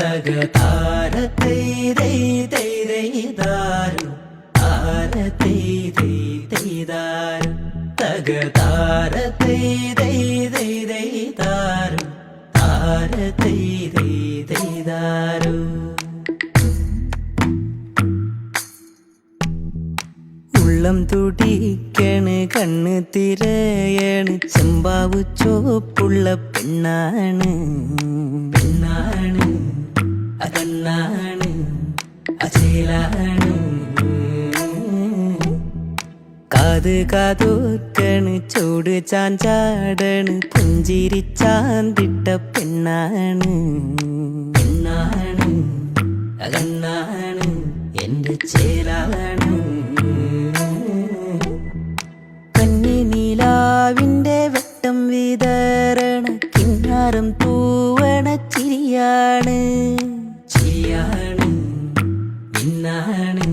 തക താര തൈ തൈ തൈ തൈ താരു താര തൈ തൈ തൈ താരു തക താര തൈ തൈ തൈ തൈ താരു താര തൈ തൈ തൈ താരു. ഉള്ളം തുടിക്കണ് കണ്ണ് തിരയണ് ചെമ്പാവു ചോപ്പുള്ള പെണ്ണാണ് പെണ്ണാണ് അകണ്ണാണ് അചേലാണ്. കാത് കാതോക്കണ് ചൂട് ചാഞ്ചാടണ് പുഞ്ചിരി ചാന്തിട്ട പെണ്ണാണ് പെണ്ണാണ് അകണ്ണാണ് എന്റെ ചേലാണ്. കന്നിനീലാവിന്റെ വെട്ടം വിതരണ കിന്നാരം തൂവണ ചിരിയാണ് ചിരിയാണ് ഇന്നാണ്